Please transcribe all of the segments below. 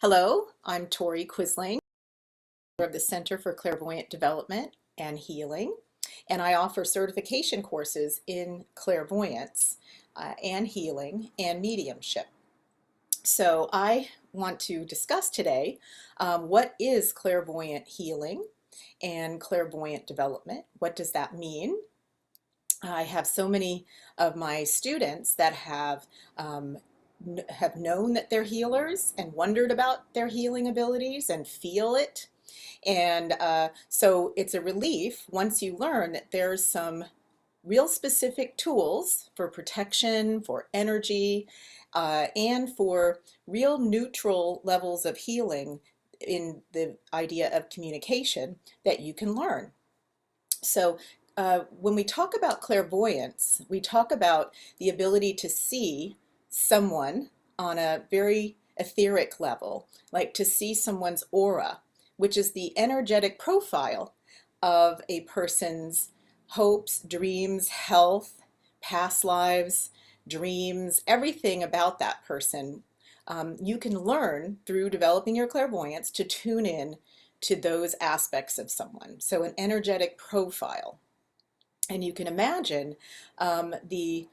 Hello, I'm Tori of the Center for Clairvoyant Development and Healing, and I offer certification courses in clairvoyance and healing and mediumship. So I want to discuss today what is clairvoyant healing and clairvoyant development. What does that mean? I have so many of my students that have known that they're healers and wondered about their healing abilities and feel it. And so it's a relief once you learn that there's some real specific tools for protection, for energy, and for real neutral levels of healing in the idea of communication that you can learn. So when we talk about clairvoyance, we talk about the ability to see someone on a very etheric level, like to see someone's aura, which is the energetic profile of a person's hopes, dreams, health, past lives, dreams, everything about that person. You can learn through developing your clairvoyance to tune in to those aspects of someone. So an energetic profile. And you can imagine the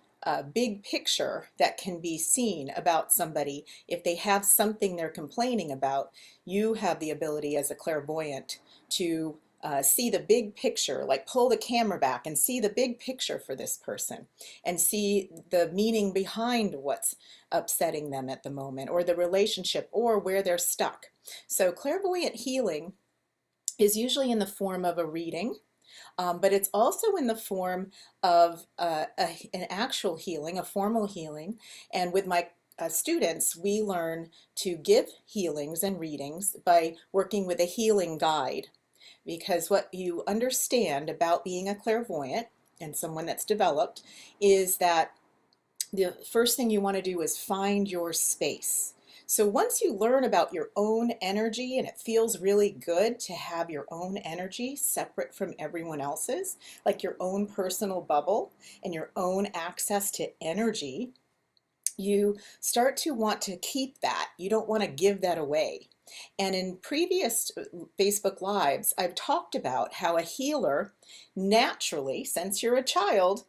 big picture that can be seen about somebody. If they have something they're complaining about, you have the ability as a clairvoyant to see the big picture, like pull the camera back and see the big picture for this person and see the meaning behind what's upsetting them at the moment, or the relationship, or where they're stuck. So clairvoyant healing is usually in the form of a reading, but it's also in the form of an actual healing, a formal healing. And with my students, we learn to give healings and readings by working with a healing guide. Because what you understand about being a clairvoyant and someone that's developed is that the first thing you want to do is find your space. So once you learn about your own energy, and it feels really good to have your own energy separate from everyone else's, like your own personal bubble and your own access to energy, you start to want to keep that. You don't want to give that away. And in previous Facebook Lives, I've talked about how a healer naturally, since you're a child,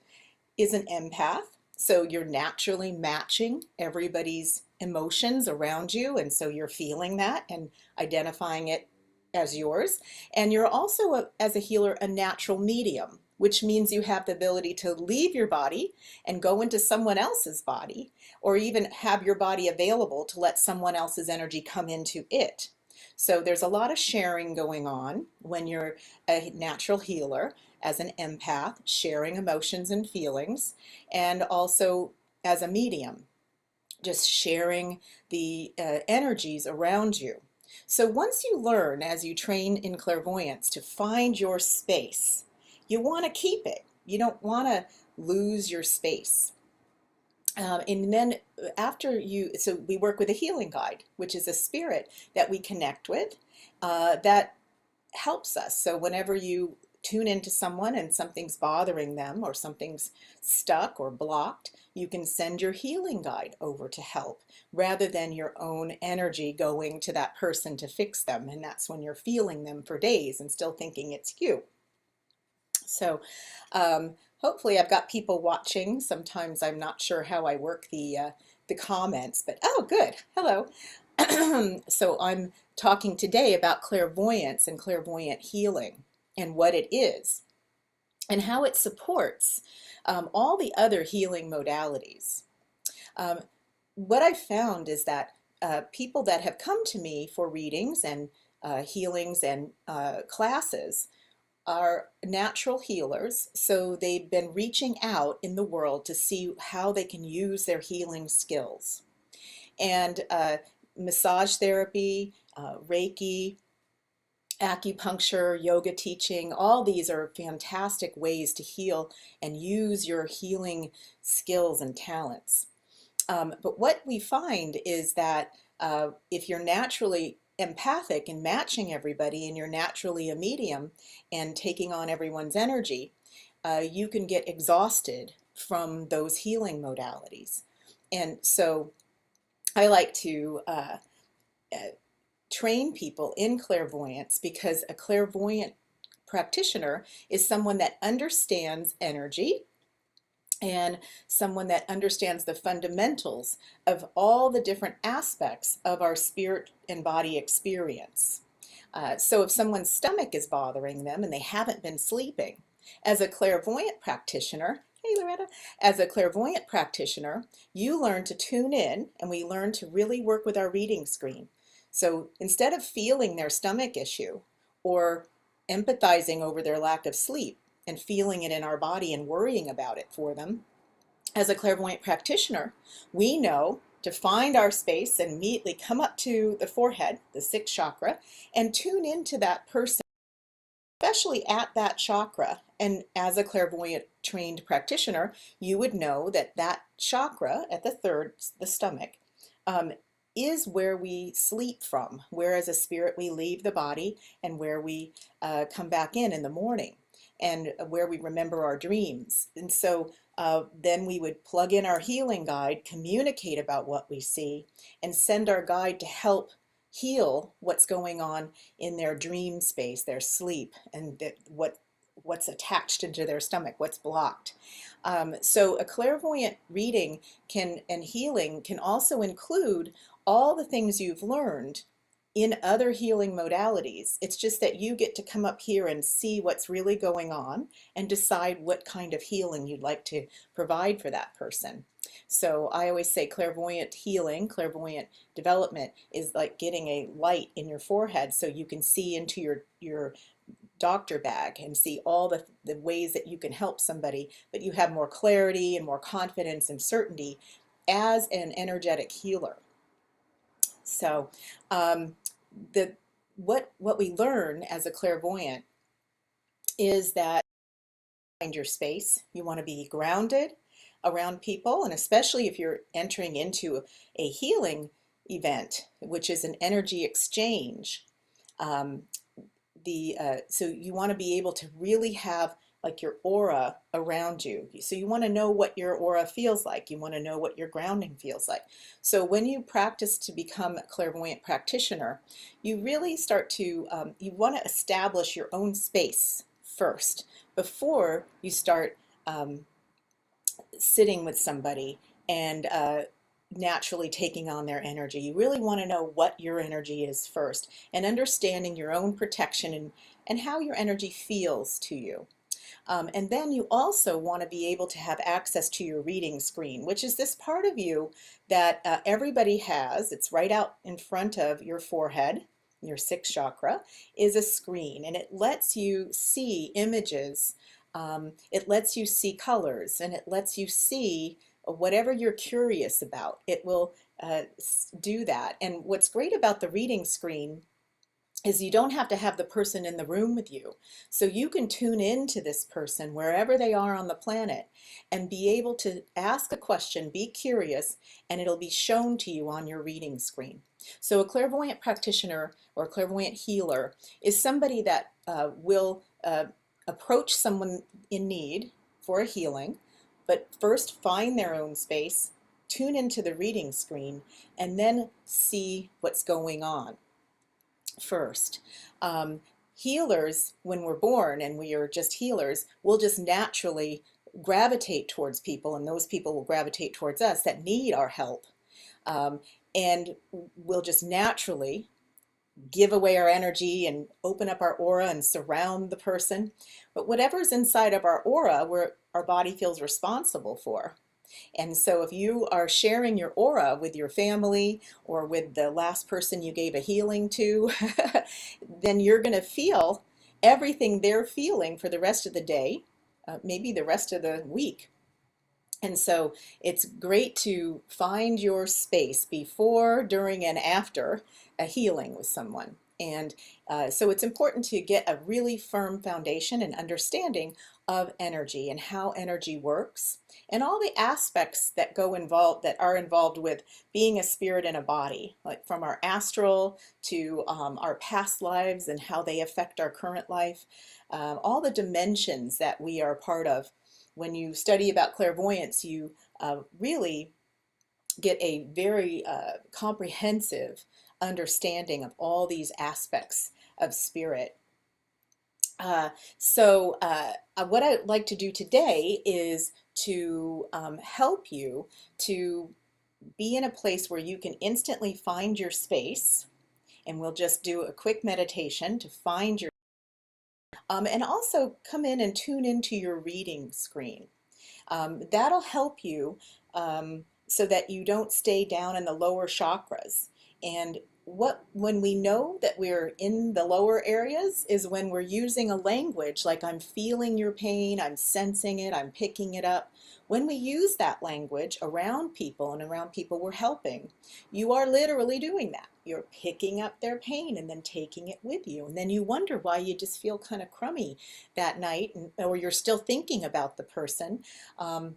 is an empath. So you're naturally matching everybody's emotions around you, and so you're feeling that and identifying it as yours. And you're also, as a healer, a natural medium, which means you have the ability to leave your body and go into someone else's body, or even have your body available to let someone else's energy come into it. So there's a lot of sharing going on when you're a natural healer, as an empath, sharing emotions and feelings, and also as a medium, just sharing the energies around you. So once you learn, as you train in clairvoyance, to find your space, you want to keep it. You don't want to lose your space. And then so we work with a healing guide, which is a spirit that we connect with that helps us. So whenever you tune into someone and something's bothering them, or something's stuck or blocked, you can send your healing guide over to help, rather than your own energy going to that person to fix them. And that's when you're feeling them for days and still thinking it's you. So hopefully I've got people watching. Sometimes I'm not sure how I work the comments, but oh, good. Hello. So I'm talking today about clairvoyance and clairvoyant healing, and what it is, and how it supports all the other healing modalities. Um, what I've found is that people that have come to me for readings and healings and classes are natural healers, so they've been reaching out in the world to see how they can use their healing skills. And massage therapy, Reiki, acupuncture, yoga teaching, all these are fantastic ways to heal and use your healing skills and talents. But what we find is that if you're naturally empathic and matching everybody, and you're naturally a medium and taking on everyone's energy, you can get exhausted from those healing modalities. And so I like to train people in clairvoyance because a clairvoyant practitioner is someone that understands energy and someone that understands the fundamentals of all the different aspects of our spirit and body experience. So if someone's stomach is bothering them and they haven't been sleeping, as a clairvoyant practitioner, hey Loretta, as a clairvoyant practitioner, you learn to tune in and we learn to really work with our reading screen. So instead of feeling their stomach issue or empathizing over their lack of sleep and feeling it in our body and worrying about it for them, as a clairvoyant practitioner, we know to find our space and immediately come up to the forehead, the sixth chakra, and tune into that person, especially at that chakra. And as a clairvoyant trained practitioner, you would know that that chakra at the third, the stomach, um, is where we sleep from, where as a spirit we leave the body and where we come back in the morning, and where we remember our dreams. And so then we would plug in our healing guide, communicate about what we see, and send our guide to help heal what's going on in their dream space, their sleep, and what's attached into their stomach, what's blocked. So a clairvoyant reading and healing can also include all the things you've learned in other healing modalities. It's just that you get to come up here and see what's really going on and decide what kind of healing you'd like to provide for that person. So I always say clairvoyant healing, clairvoyant development is like getting a light in your forehead so you can see into your doctor bag and see all the ways that you can help somebody, but you have more clarity and more confidence and certainty as an energetic healer. So the what we learn as a clairvoyant is that find your space. You want to be grounded around people, and especially if you're entering into a healing event, which is an energy exchange. Um, so you want to be able to really have like your aura around you. So you want to know what your aura feels like. You want to know what your grounding feels like. So when you practice to become a clairvoyant practitioner, you really start to, you want to establish your own space first before you start sitting with somebody and naturally taking on their energy. You really want to know what your energy is first and understanding your own protection and how your energy feels to you. And then you also want to be able to have access to your reading screen, which is this part of you that everybody has. It's right out in front of your forehead. Your sixth chakra is a screen, and it lets you see images. It lets you see colors, and it lets you see whatever you're curious about. It will do that. And what's great about the reading screen is you don't have to have the person in the room with you. So you can tune into this person wherever they are on the planet and be able to ask a question, be curious, and it'll be shown to you on your reading screen. So a clairvoyant practitioner or a clairvoyant healer is somebody that will approach someone in need for a healing, but first find their own space, tune into the reading screen, and then see what's going on first. Healers, when we're born and we are just healers, will just naturally gravitate towards people, and those people will gravitate towards us that need our help. Um, and we'll just naturally give away our energy and open up our aura and surround the person. But whatever's inside of our aura, our body feels responsible for. And so if you are sharing your aura with your family or with the last person you gave a healing to, then you're going to feel everything they're feeling for the rest of the day, maybe the rest of the week. And so it's great to find your space before, during, and after a healing with someone. And so it's important to get a really firm foundation and understanding of energy and how energy works and all the aspects that are involved with being a spirit in a body, like from our astral to our past lives and how they affect our current life, all the dimensions that we are part of. When you study about clairvoyance, you really get a very comprehensive understanding of all these aspects of spirit. Uh, what I'd like to do today is to help you to be in a place where you can instantly find your space, and we'll just do a quick meditation to find your, and also come in and tune into your reading screen. That'll help you so that you don't stay down in the lower chakras. And when we know that we're in the lower areas is when we're using a language like I'm feeling your pain, I'm sensing it, I'm picking it up. When we use that language around people and around people we're helping, you are literally doing that. You're picking up their pain and then taking it with you. And then you wonder why you just feel kind of crummy that night, or you're still thinking about the person. Um,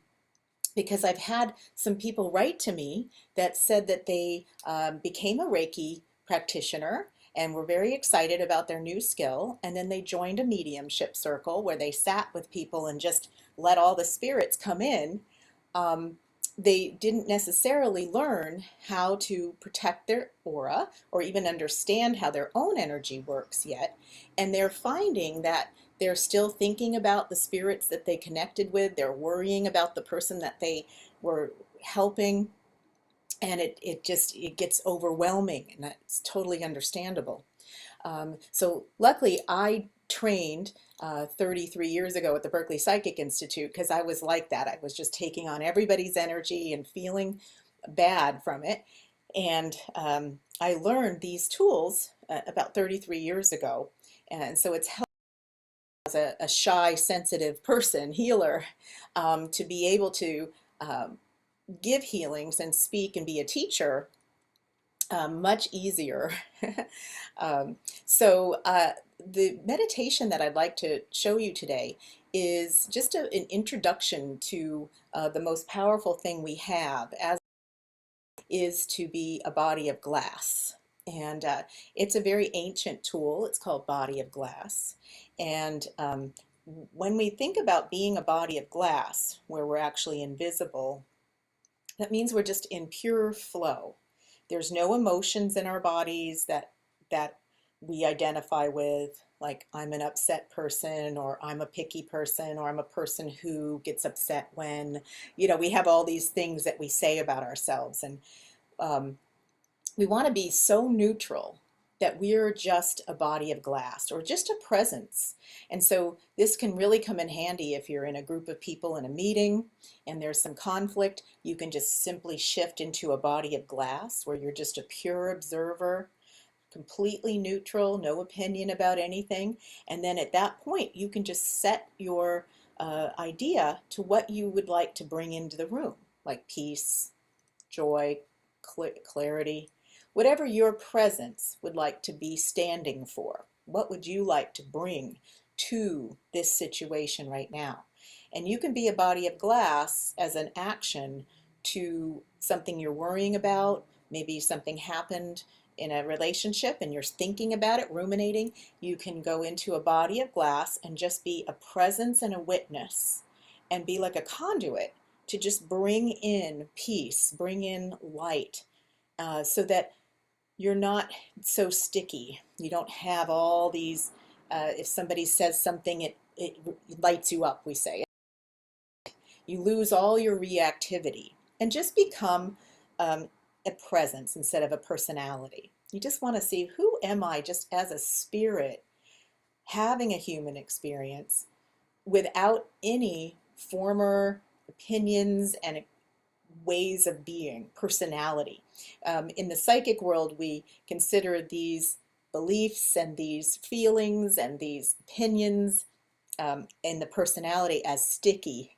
because I've had some people write to me that said that they became a Reiki practitioner and were very excited about their new skill, and then they joined a mediumship circle where they sat with people and just let all the spirits come in. Um, they didn't necessarily learn how to protect their aura or even understand how their own energy works yet, and they're finding that they're still thinking about the spirits that they connected with. They're worrying about the person that they were helping. And it gets overwhelming, and that's totally understandable. So luckily I trained 33 years ago at the Berkeley Psychic Institute because I was like that. I was just taking on everybody's energy and feeling bad from it. And I learned these tools about 33 years ago. And so it's as a shy, sensitive person, healer, to be able to give healings and speak and be a teacher much easier. um, the meditation that I'd like to show you today is just an introduction to the most powerful thing we have, as is to be a body of glass. And it's a very ancient tool. It's called body of glass. And when we think about being a body of glass, where we're actually invisible, that means we're just in pure flow. There's no emotions in our bodies that we identify with, like I'm an upset person, or I'm a picky person, or I'm a person who gets upset when, we have all these things that we say about ourselves. And um, we want to be so neutral that we're just a body of glass or just a presence. And so this can really come in handy if you're in a group of people in a meeting and there's some conflict. You can just simply shift into a body of glass where you're just a pure observer, completely neutral, no opinion about anything. And then at that point, you can just set your idea to what you would like to bring into the room, like peace, joy, clarity, whatever your presence would like to be standing for. What would you like to bring to this situation right now? And you can be a body of glass as an action to something you're worrying about. Maybe something happened in a relationship and you're thinking about it, ruminating. You can go into a body of glass and just be a presence and a witness and be like a conduit to just bring in peace, bring in light, so that you're not so sticky. You don't have all these, if somebody says something, it lights you up, we say. You lose all your reactivity and just become a presence instead of a personality. You just want to see, who am I just as a spirit having a human experience without any former opinions and ways of being, personality. In the psychic world, we consider these beliefs and these feelings and these opinions in the personality as sticky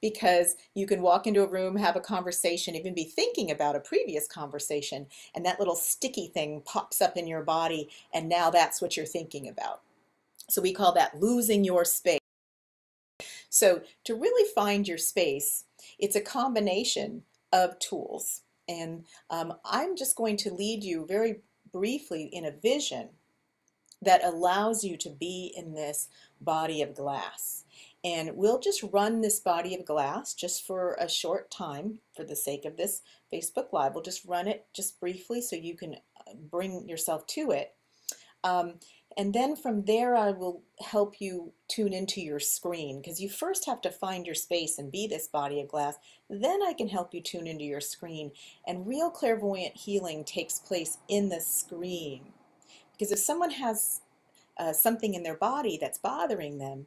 because you can walk into a room, have a conversation, even be thinking about a previous conversation, and that little sticky thing pops up in your body, and now that's what you're thinking about. So we call that losing your space. So to really find your space, it's a combination of tools. And I'm just going to lead you very briefly in a vision that allows you to be in this body of glass. And we'll just run this body of glass just for a short time for the sake of this Facebook Live. We'll just run it just briefly so you can bring yourself to it. Um, and then from there, I will help you tune into your screen, because you first have to find your space and be this body of glass. Then I can help you tune into your screen. And real clairvoyant healing takes place in the screen. Because if someone has something in their body that's bothering them,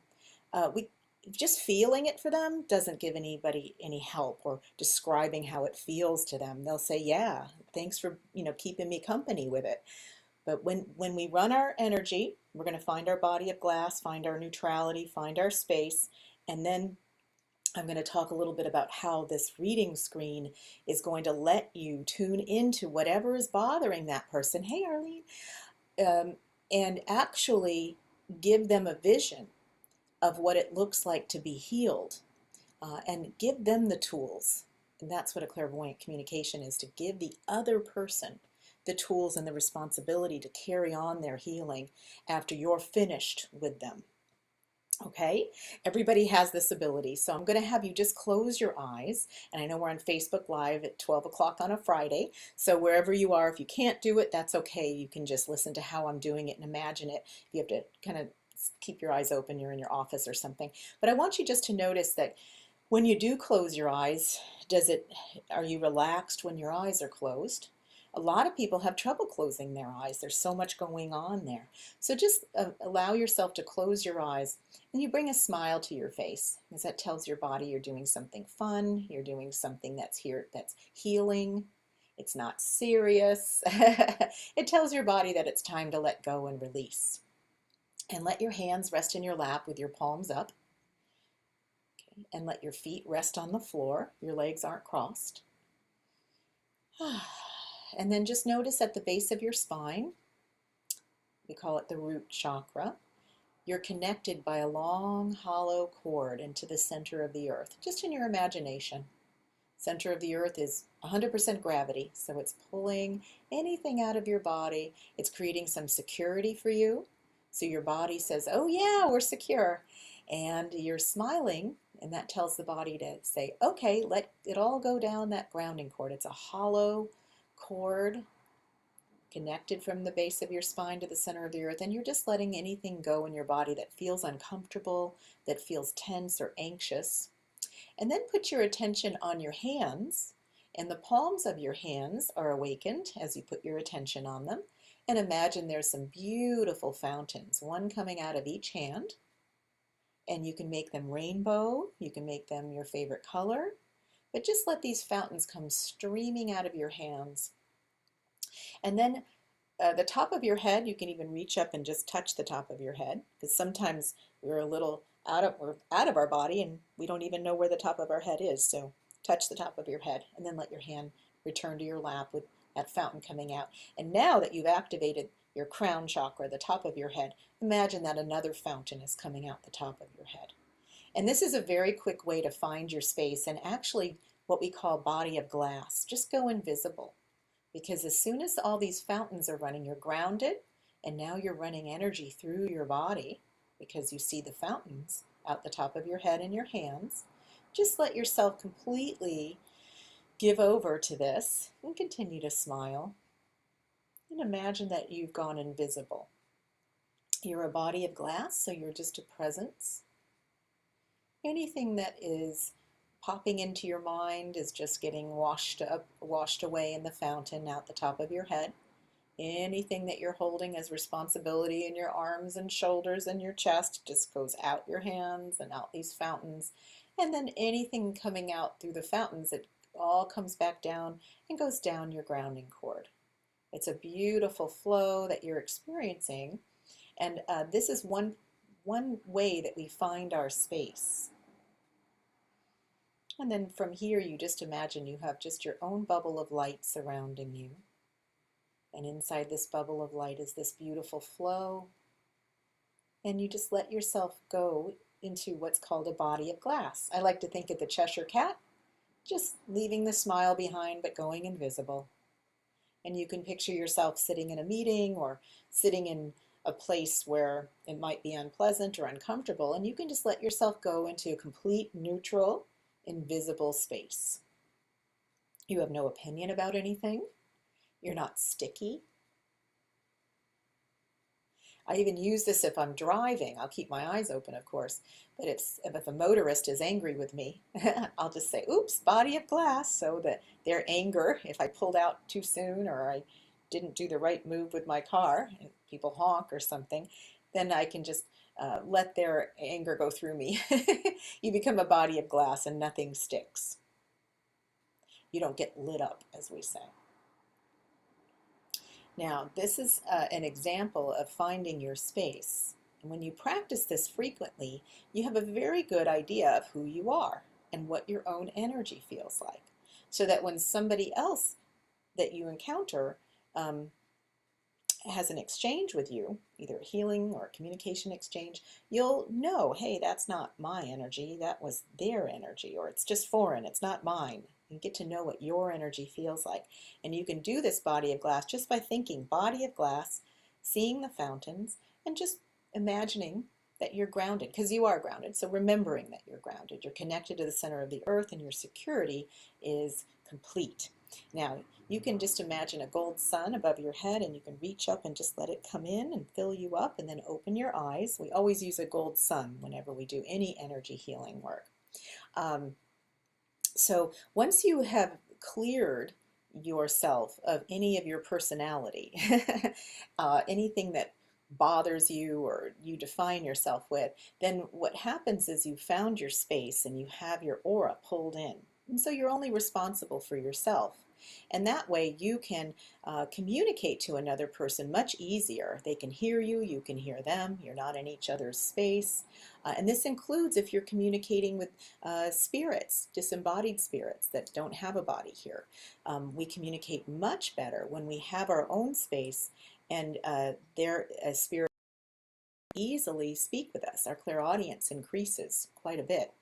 we just feeling it for them doesn't give anybody any help, or describing how it feels to them. They'll say, yeah, thanks for keeping me company with it. But when we run our energy, we're going to find our body of glass, find our neutrality, find our space, and then I'm going to talk a little bit about how this reading screen is going to let you tune into whatever is bothering that person. Hey, Arlene. Um, and actually give them a vision of what it looks like to be healed, and give them the tools. And that's what a clairvoyant communication is, to give the other person the tools and the responsibility to carry on their healing after you're finished with them. Okay, everybody has this ability, so I'm going to have you just close your eyes. And I know we're on Facebook Live at 12 o'clock on a Friday, so wherever you are, if you can't do it, that's okay. You can just listen to how I'm doing it and imagine it. If you have to kind of keep your eyes open, you're in your office or something. But I want you just to notice that when you do close your eyes, are you relaxed when your eyes are closed? A lot of people have trouble closing their eyes. There's so much going on there. So just allow yourself to close your eyes, and you bring a smile to your face, because that tells your body you're doing something fun, you're doing something that's healing. It's not serious. It tells your body that it's time to let go and release. And let your hands rest in your lap with your palms up. Okay. And let your feet rest on the floor. Your legs aren't crossed. And then just notice at the base of your spine, we call it the root chakra, you're connected by a long hollow cord into the center of the earth, just in your imagination. Center of the earth is 100% gravity, so it's pulling anything out of your body. It's creating some security for you. So your body says, oh yeah, we're secure. And you're smiling, and that tells the body to say, okay, let it all go down that grounding cord. It's a hollow cord connected from the base of your spine to the center of the earth, and you're just letting anything go in your body that feels uncomfortable, that feels tense or anxious. And then put your attention on your hands, and the palms of your hands are awakened as you put your attention on them. And imagine there's some beautiful fountains, one coming out of each hand, and you can make them rainbow, you can make them your favorite color, but just let these fountains come streaming out of your hands. And then the top of your head, you can even reach up and just touch the top of your head, because sometimes we're a little we're out of our body and we don't even know where the top of our head is. So touch the top of your head, and then let your hand return to your lap with that fountain coming out. And now that you've activated your crown chakra, the top of your head, imagine that another fountain is coming out the top of your head. And this is a very quick way to find your space, and actually what we call body of glass. Just go invisible. Because as soon as all these fountains are running, you're grounded, and now you're running energy through your body because you see the fountains out the top of your head and your hands. Just let yourself completely give over to this and continue to smile. And imagine that you've gone invisible. You're a body of glass, so you're just a presence. Anything that is popping into your mind is just getting washed away in the fountain out the top of your head. Anything that you're holding as responsibility in your arms and shoulders and your chest just goes out your hands and out these fountains. And then anything coming out through the fountains, it all comes back down and goes down your grounding cord. It's a beautiful flow that you're experiencing. And this is one way that we find our space. And then from here, you just imagine you have just your own bubble of light surrounding you. And inside this bubble of light is this beautiful flow. And you just let yourself go into what's called a body of glass. I like to think of the Cheshire Cat, just leaving the smile behind but going invisible. And you can picture yourself sitting in a meeting or sitting in a place where it might be unpleasant or uncomfortable, and you can just let yourself go into a complete neutral, invisible space. You have no opinion about anything. You're not sticky. I even use this if I'm driving. I'll keep my eyes open, of course, but if a motorist is angry with me, I'll just say, oops, body of glass, so that their anger, if I pulled out too soon or I didn't do the right move with my car, and people honk or something, then I can just let their anger go through me. You become a body of glass and nothing sticks. You don't get lit up, as we say. Now, this is an example of finding your space. And when you practice this frequently, you have a very good idea of who you are and what your own energy feels like. So that when somebody else that you encounter um, has an exchange with you, either a healing or a communication exchange, you'll know, hey, that's not my energy, that was their energy, or it's just foreign, it's not mine. You get to know what your energy feels like. And you can do this body of glass just by thinking body of glass, seeing the fountains, and just imagining that you're grounded, because you are grounded. So remembering that you're grounded, you're connected to the center of the earth, and your security is complete. Now, you can just imagine a gold sun above your head, and you can reach up and just let it come in and fill you up, and then open your eyes. We always use a gold sun whenever we do any energy healing work. So once you have cleared yourself of any of your personality, anything that bothers you or you define yourself with, then what happens is you found your space and you have your aura pulled in. And so you're only responsible for yourself. And that way you can communicate to another person much easier. They can hear you, you can hear them, you're not in each other's space. And this includes if you're communicating with spirits, disembodied spirits that don't have a body here. We communicate much better when we have our own space and their spirit easily speak with us. Our clairaudience increases quite a bit.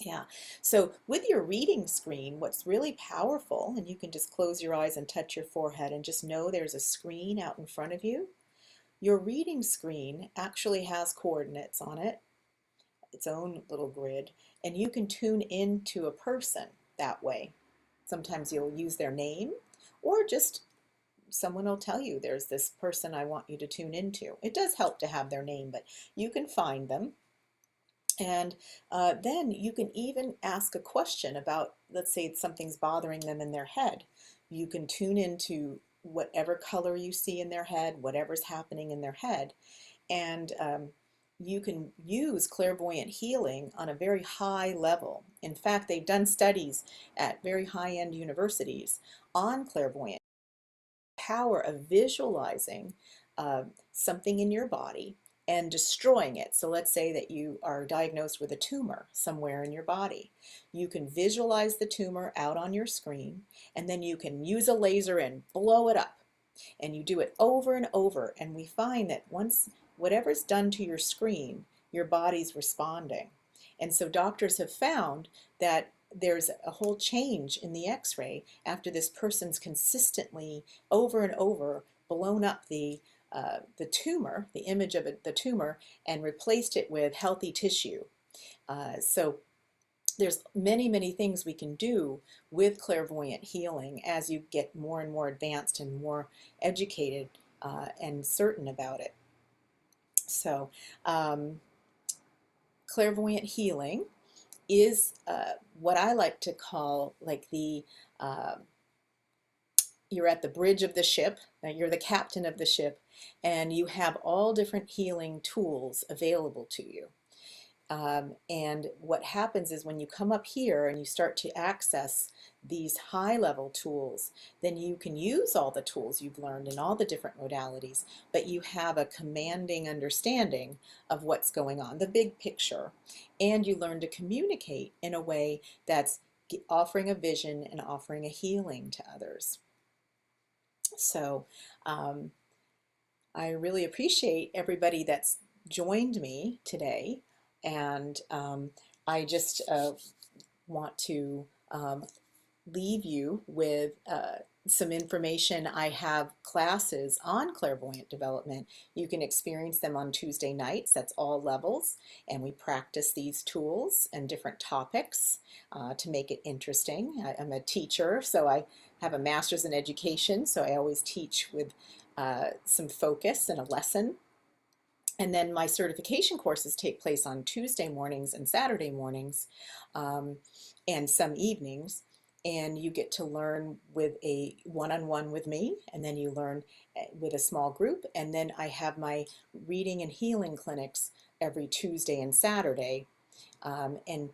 Yeah, so with your reading screen, what's really powerful, and you can just close your eyes and touch your forehead and just know there's a screen out in front of you. Your reading screen actually has coordinates on it, its own little grid, and you can tune into a person that way. Sometimes you'll use their name, or just someone will tell you there's this person I want you to tune into. It does help to have their name, but you can find them. And then you can even ask a question about, let's say something's bothering them in their head. You can tune into whatever color you see in their head, whatever's happening in their head. And you can use clairvoyant healing on a very high level. In fact, they've done studies at very high-end universities on clairvoyant. Power of visualizing something in your body and destroying it. So let's say that you are diagnosed with a tumor somewhere in your body. You can visualize the tumor out on your screen, and then you can use a laser and blow it up. And you do it over and over, and we find that once whatever's done to your screen, your body's responding. And so doctors have found that there's a whole change in the x-ray after this person's consistently over and over blown up the tumor, the image of the tumor, and replaced it with healthy tissue. So there's many, many things we can do with clairvoyant healing as you get more and more advanced and more educated and certain about it. So clairvoyant healing is what I like to call like you're at the bridge of the ship, you're the captain of the ship, and you have all different healing tools available to you. And what happens is when you come up here and you start to access these high-level tools, then you can use all the tools you've learned in all the different modalities, but you have a commanding understanding of what's going on, the big picture, and you learn to communicate in a way that's offering a vision and offering a healing to others. So I really appreciate everybody that's joined me today. And I just want to leave you with some information. I have classes on clairvoyant development. You can experience them on Tuesday nights. That's all levels. And we practice these tools and different topics to make it interesting. I'm a teacher, so I have a master's in education, so I always teach with some focus and a lesson. And then my certification courses take place on Tuesday mornings and Saturday mornings, um, and some evenings. And you get to learn with a one-on-one with me, and then you learn with a small group. And then I have my reading and healing clinics every Tuesday and Saturday. And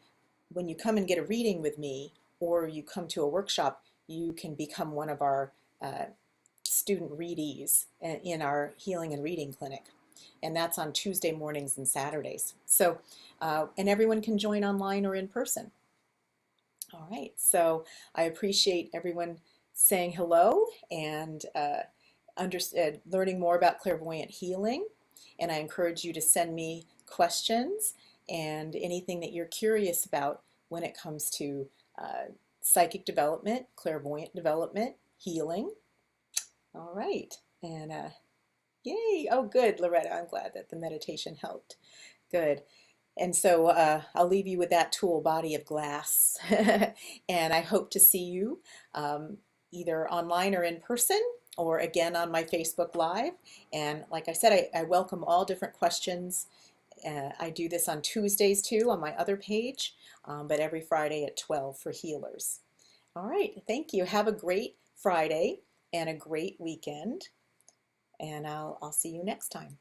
when you come and get a reading with me, or you come to a workshop, you can become one of our student readees in our healing and reading clinic. And that's on Tuesday mornings and Saturdays. So, and everyone can join online or in person. All right, so I appreciate everyone saying hello and learning more about clairvoyant healing. And I encourage you to send me questions and anything that you're curious about when it comes to psychic development, clairvoyant development, healing. All right, and yay! Oh, good, Loretta. I'm glad that the meditation helped. Good. And so I'll leave you with that tool, Body of Glass. And I hope to see you um, either online or in person, or again on my Facebook Live. And like I said, I welcome all different questions. I do this on Tuesdays too on my other page, but every Friday at 12 for healers. All right, thank you. Have a great Friday and a great weekend. And I'll see you next time.